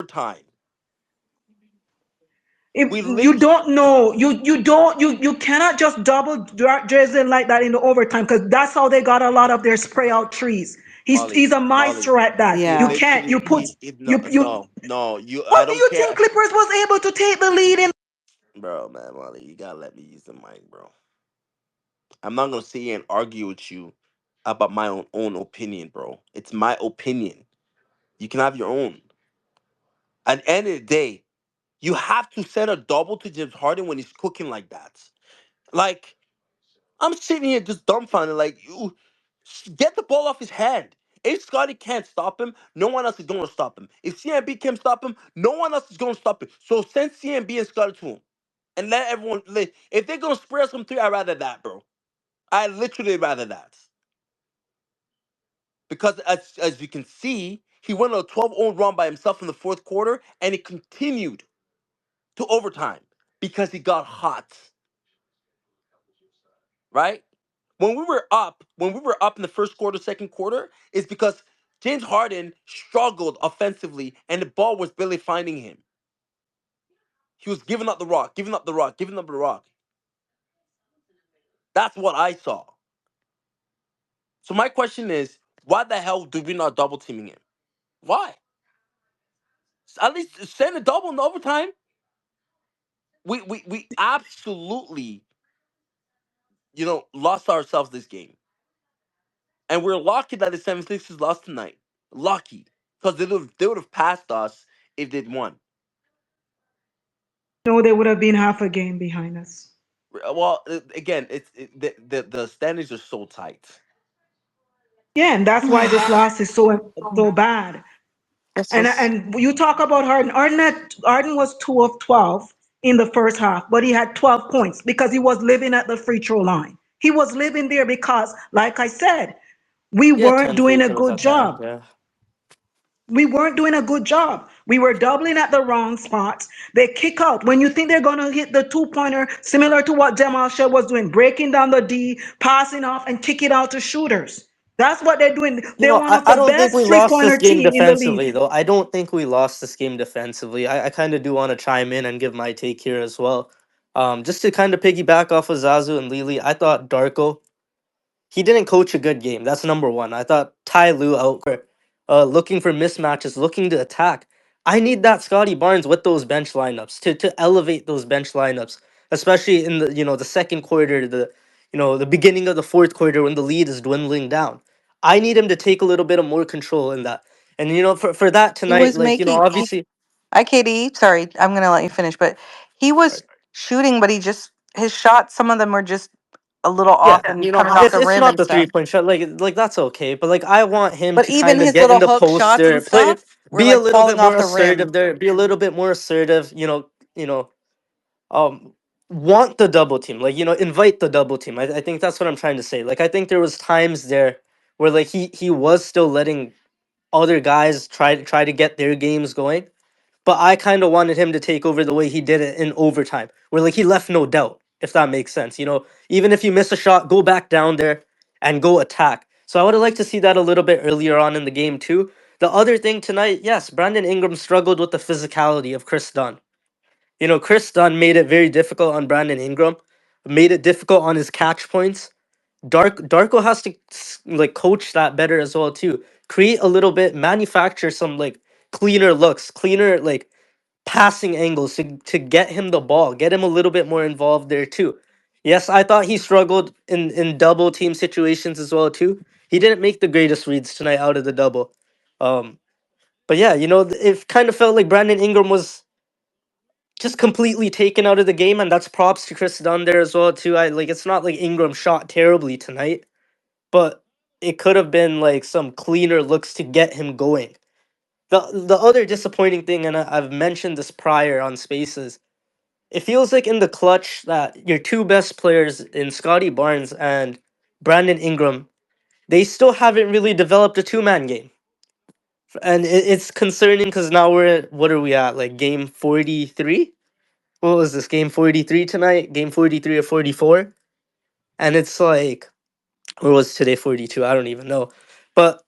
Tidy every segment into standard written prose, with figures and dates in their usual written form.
overtime. If We you literally, don't know, you cannot just double Dresden like that in the overtime because that's how they got a lot of their spray out trees. He's Molly, a Molly. maestro at that. He You Yeah. can't. You literally, put no, you. no, no. You, I What do don't you care, think Clippers was able to take the lead in? bro, man, Molly. You gotta let me use the mic, bro. I'm not gonna sit here and argue with you about my own opinion, bro. It's my opinion. You can have your own. At the end of the day, you have to send a double to James Harden when he's cooking like that. Like, I'm sitting here just dumbfounded. Like, you get the ball off his hand. If Scotty can't stop him, no one else is going to stop him. If CMB can't stop him, no one else is going to stop him. So send CMB and Scotty to him, and let everyone. If they're going to spray us from three, I'd rather that, bro. I literally rather that because as you can see, he went on a 12-0 run by himself in the fourth quarter, and it continued to overtime because he got hot. Right? When we were up in the first quarter, second quarter, is because James Harden struggled offensively and the ball was barely finding him. He was giving up the rock, giving up the rock, giving up the rock. That's what I saw. So my question is, why the hell do we not double teaming him? Why? At least send a double in overtime. We absolutely, lost ourselves this game. And we're lucky that the 76ers lost tonight. Lucky. Because they would have passed us if they'd won. No, they would have been half a game behind us. Well, again, the standings are so tight. Yeah, and that's why this loss is so bad. This And was and you talk about Harden. Harden was 2 of 12 in the first half, but he had 12 points because he was living at the free throw line. He was living there because, like I said, we Yeah, weren't 10 free doing a throws good at the end. job. Yeah. We weren't doing a good job. We were doubling at the wrong spots. They kick out. When you think they're going to hit the two-pointer, similar to what Jamal Shea was doing, breaking down the D, passing off, and kick it out to shooters. That's what they're doing. You They're know, one I, of I the don't think best we lost this three-pointer game team in the league. defensively, though. I don't think we lost this game defensively. I kind of do want to chime in and give my take here as well. Just to kind of piggyback off of Zazu and Lily, I thought Darko, he didn't coach a good game. That's number one. I thought Ty Lue out looking for mismatches, looking to attack. I need that Scotty Barnes with those bench lineups to elevate those bench lineups, especially in the second quarter, the beginning of the fourth quarter when the lead is dwindling down. I need him to take a little bit of more control in that. And for that he tonight, was like making he obviously. IKD, sorry, I'm gonna let you finish, but he was shooting, but he just his shots, some of them were just a little Yeah, off and coming off it's the it's rim not and the stuff. 3 point shot. Like that's okay, but like I want him But to even kind of his get in little the hook post shots there, and stuff were be a like little falling bit more off the rim. assertive there, be a little bit more assertive. You know, um, want the double team, like invite the double team. I think that's what I'm trying to say. Like I think there was times there where like he was still letting other guys try to get their games going, but I kind of wanted him to take over the way he did it in overtime, where like he left no doubt, if that makes sense. Even if you miss a shot, go back down there and go attack. So I would have liked to see that a little bit earlier on in the game too. The other thing tonight, yes, Brandon Ingram struggled with the physicality of Chris Dunn. Chris Dunn made it very difficult on Brandon Ingram, made it difficult on his catch points. Darko has to like coach that better as well too. Create a little bit, manufacture some like cleaner looks, cleaner like passing angles to get him the ball, get him a little bit more involved there too. Yes, I thought he struggled in double team situations as well too. He didn't make the greatest reads tonight out of the double. Um, but yeah, it kind of felt like Brandon Ingram was just completely taken out of the game, and that's props to Chris Dunn there as well too. I like it's not like Ingram shot terribly tonight, but it could have been like some cleaner looks to get him going. The other disappointing thing, and I've mentioned this prior on Spaces, it feels like in the clutch that your two best players in Scotty Barnes and Brandon Ingram, they still haven't really developed a two-man game. And it's concerning because now we're at, what are we at, like game 43? What was this, game 43 tonight? Game 43 or 44? And it's like, or was today 42? I don't even know. But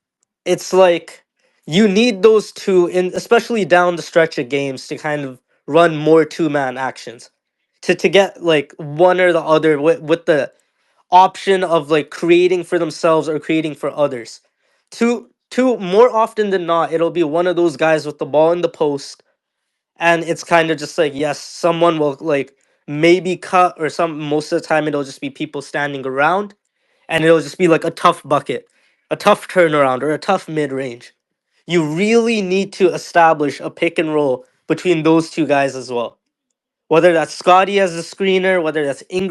it's like You need those two in, especially down the stretch of games, to kind of run more two-man actions. To get like one or the other with the option of like creating for themselves or creating for others. Two more often than not, it'll be one of those guys with the ball in the post, and it's kind of just like, yes, someone will like maybe cut, or some, most of the time it'll just be people standing around, and it'll just be like a tough bucket, a tough turnaround, or a tough mid-range. You really need to establish a pick and roll between those two guys as well. Whether that's Scotty as a screener, whether that's Ingram